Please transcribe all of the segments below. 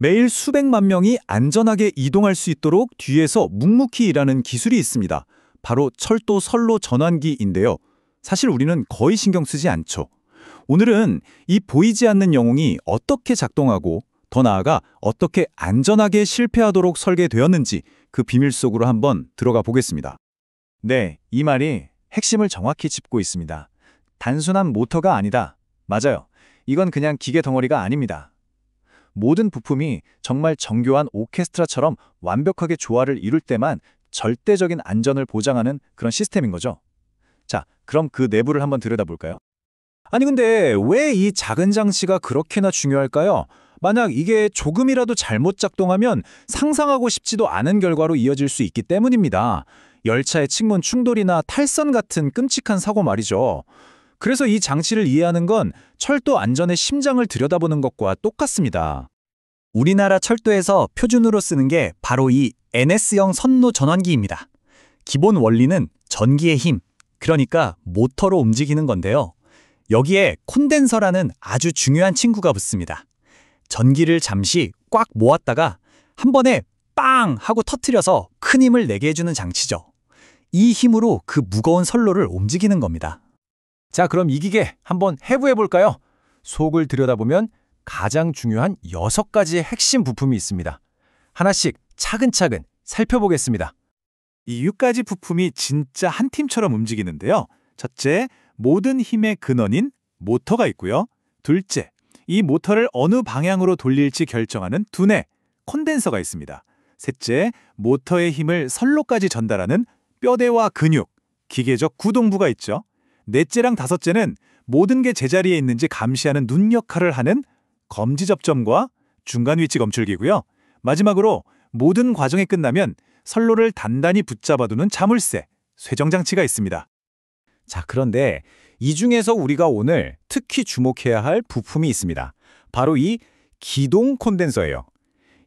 매일 수백만 명이 안전하게 이동할 수 있도록 뒤에서 묵묵히 일하는 기술이 있습니다. 바로 철도 선로 전환기인데요. 사실 우리는 거의 신경 쓰지 않죠. 오늘은 이 보이지 않는 영웅이 어떻게 작동하고 더 나아가 어떻게 안전하게 실패하도록 설계되었는지 그 비밀 속으로 한번 들어가 보겠습니다. 네, 이 말이 핵심을 정확히 짚고 있습니다. 단순한 모터가 아니다. 맞아요. 이건 그냥 기계 덩어리가 아닙니다. 모든 부품이 정말 정교한 오케스트라처럼 완벽하게 조화를 이룰 때만 절대적인 안전을 보장하는 그런 시스템인 거죠. 자, 그럼 그 내부를 한번 들여다볼까요? 아니 근데 왜 이 작은 장치가 그렇게나 중요할까요? 만약 이게 조금이라도 잘못 작동하면 상상하고 싶지도 않은 결과로 이어질 수 있기 때문입니다. 열차의 측문 충돌이나 탈선 같은 끔찍한 사고 말이죠. 그래서 이 장치를 이해하는 건 철도 안전의 심장을 들여다보는 것과 똑같습니다. 우리나라 철도에서 표준으로 쓰는 게 바로 이 NS형 선로 전환기입니다. 기본 원리는 전기의 힘, 그러니까 모터로 움직이는 건데요. 여기에 콘덴서라는 아주 중요한 친구가 붙습니다. 전기를 잠시 꽉 모았다가 한 번에 빵 하고 터뜨려서 큰 힘을 내게 해주는 장치죠. 이 힘으로 그 무거운 선로를 움직이는 겁니다. 자, 그럼 이 기계 한번 해부해볼까요? 속을 들여다보면 가장 중요한 6가지의 핵심 부품이 있습니다. 하나씩 차근차근 살펴보겠습니다. 이 6가지 부품이 진짜 한 팀처럼 움직이는데요. 첫째, 모든 힘의 근원인 모터가 있고요. 둘째, 이 모터를 어느 방향으로 돌릴지 결정하는 두뇌, 콘덴서가 있습니다. 셋째, 모터의 힘을 선로까지 전달하는 뼈대와 근육, 기계적 구동부가 있죠. 넷째랑 다섯째는 모든 게 제자리에 있는지 감시하는 눈 역할을 하는 검지 접점과 중간 위치 검출기고요. 마지막으로 모든 과정이 끝나면 선로를 단단히 붙잡아두는 자물쇠, 쇠정장치가 있습니다. 자, 그런데 이 중에서 우리가 오늘 특히 주목해야 할 부품이 있습니다. 바로 이 기동 콘덴서예요.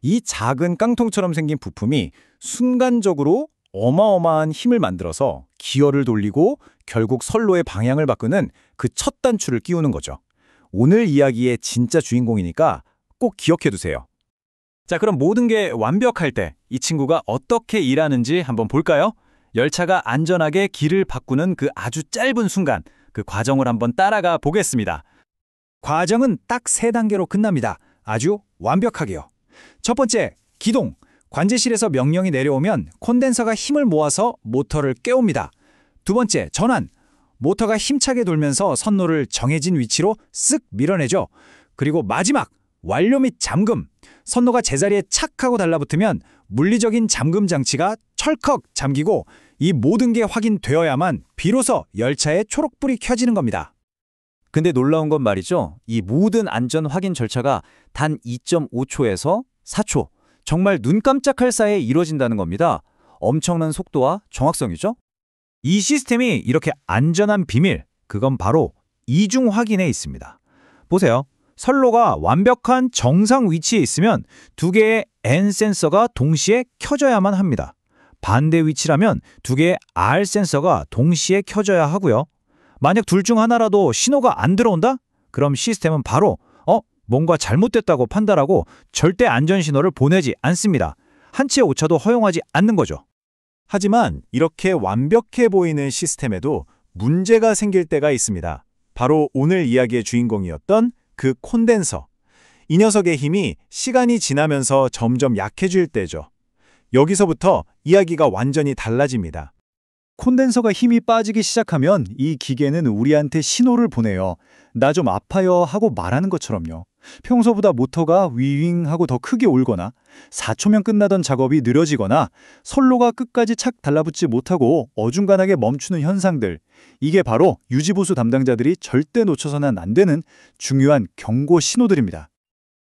이 작은 깡통처럼 생긴 부품이 순간적으로 어마어마한 힘을 만들어서 기어를 돌리고 결국 선로의 방향을 바꾸는 그 첫 단추를 끼우는 거죠. 오늘 이야기의 진짜 주인공이니까 꼭 기억해두세요. 자, 그럼 모든 게 완벽할 때 이 친구가 어떻게 일하는지 한번 볼까요? 열차가 안전하게 길을 바꾸는 그 아주 짧은 순간, 그 과정을 한번 따라가 보겠습니다. 과정은 딱 3단계로 끝납니다. 아주 완벽하게요. 첫 번째, 기동. 관제실에서 명령이 내려오면 콘덴서가 힘을 모아서 모터를 깨웁니다. 두 번째, 전환. 모터가 힘차게 돌면서 선로를 정해진 위치로 쓱 밀어내죠. 그리고 마지막, 완료 및 잠금. 선로가 제자리에 착 하고 달라붙으면 물리적인 잠금 장치가 철컥 잠기고 이 모든 게 확인되어야만 비로소 열차의 초록불이 켜지는 겁니다. 근데 놀라운 건 말이죠. 이 모든 안전 확인 절차가 단 2.5초에서 4초, 정말 눈 깜짝할 사이에 이루어진다는 겁니다. 엄청난 속도와 정확성이죠. 이 시스템이 이렇게 안전한 비밀, 그건 바로 이중 확인에 있습니다. 보세요. 선로가 완벽한 정상 위치에 있으면 2개의 N 센서가 동시에 켜져야만 합니다. 반대 위치라면 2개의 R 센서가 동시에 켜져야 하고요. 만약 둘 중 하나라도 신호가 안 들어온다? 그럼 시스템은 바로 뭔가 잘못됐다고 판단하고 절대 안전 신호를 보내지 않습니다. 한치의 오차도 허용하지 않는 거죠. 하지만 이렇게 완벽해 보이는 시스템에도 문제가 생길 때가 있습니다. 바로 오늘 이야기의 주인공이었던 그 콘덴서. 이 녀석의 힘이 시간이 지나면서 점점 약해질 때죠. 여기서부터 이야기가 완전히 달라집니다. 콘덴서가 힘이 빠지기 시작하면 이 기계는 우리한테 신호를 보내요. 나 좀 아파요 하고 말하는 것처럼요. 평소보다 모터가 위윙하고 더 크게 울거나 4초면 끝나던 작업이 느려지거나 선로가 끝까지 착 달라붙지 못하고 어중간하게 멈추는 현상들. 이게 바로 유지보수 담당자들이 절대 놓쳐서는 안 되는 중요한 경고 신호들입니다.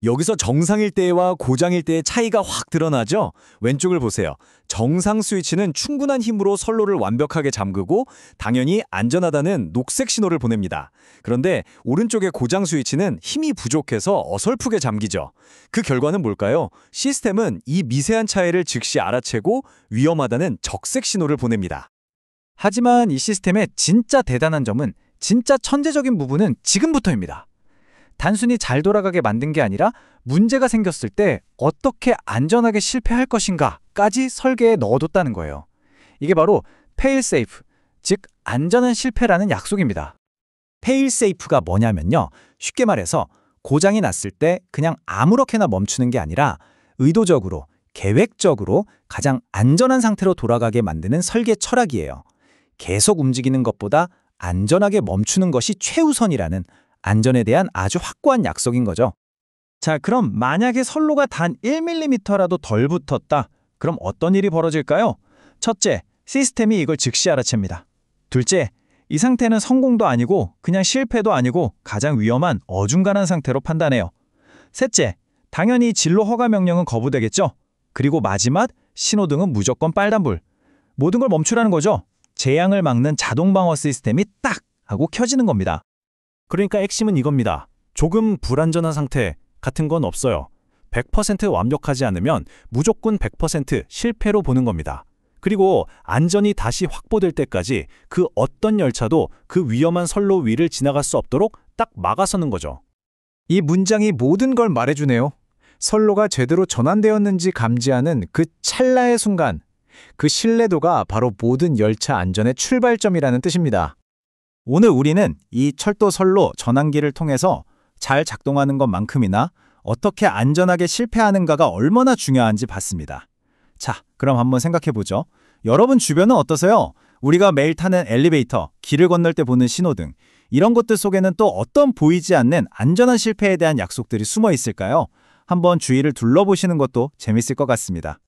여기서 정상일 때와 고장일 때의 차이가 확 드러나죠? 왼쪽을 보세요. 정상 스위치는 충분한 힘으로 선로를 완벽하게 잠그고 당연히 안전하다는 녹색 신호를 보냅니다. 그런데 오른쪽의 고장 스위치는 힘이 부족해서 어설프게 잠기죠. 그 결과는 뭘까요? 시스템은 이 미세한 차이를 즉시 알아채고 위험하다는 적색 신호를 보냅니다. 하지만 이 시스템의 진짜 대단한 점은, 진짜 천재적인 부분은 지금부터입니다. 단순히 잘 돌아가게 만든 게 아니라 문제가 생겼을 때 어떻게 안전하게 실패할 것인가까지 설계에 넣어뒀다는 거예요. 이게 바로 페일세이프, 즉 안전한 실패라는 약속입니다. 페일세이프가 뭐냐면요. 쉽게 말해서 고장이 났을 때 그냥 아무렇게나 멈추는 게 아니라 의도적으로, 계획적으로 가장 안전한 상태로 돌아가게 만드는 설계 철학이에요. 계속 움직이는 것보다 안전하게 멈추는 것이 최우선이라는 안전에 대한 아주 확고한 약속인 거죠. 자, 그럼 만약에 선로가 단 1mm라도 덜 붙었다. 그럼 어떤 일이 벌어질까요? 첫째, 시스템이 이걸 즉시 알아챕니다. 둘째, 이 상태는 성공도 아니고 그냥 실패도 아니고 가장 위험한 어중간한 상태로 판단해요. 셋째, 당연히 진로 허가 명령은 거부되겠죠. 그리고 마지막, 신호등은 무조건 빨간불. 모든 걸 멈추라는 거죠. 재앙을 막는 자동 방어 시스템이 딱 하고 켜지는 겁니다. 그러니까 핵심은 이겁니다. 조금 불안전한 상태 같은 건 없어요. 100% 완벽하지 않으면 무조건 100% 실패로 보는 겁니다. 그리고 안전이 다시 확보될 때까지 그 어떤 열차도 그 위험한 선로 위를 지나갈 수 없도록 딱 막아서는 거죠. 이 문장이 모든 걸 말해주네요. 선로가 제대로 전환되었는지 감지하는 그 찰나의 순간, 그 신뢰도가 바로 모든 열차 안전의 출발점이라는 뜻입니다. 오늘 우리는 이 철도 선로 전환기를 통해서 잘 작동하는 것만큼이나 어떻게 안전하게 실패하는가가 얼마나 중요한지 봤습니다. 자, 그럼 한번 생각해보죠. 여러분 주변은 어떠세요? 우리가 매일 타는 엘리베이터, 길을 건널 때 보는 신호등, 이런 것들 속에는 또 어떤 보이지 않는 안전한 실패에 대한 약속들이 숨어 있을까요? 한번 주위를 둘러보시는 것도 재밌을 것 같습니다.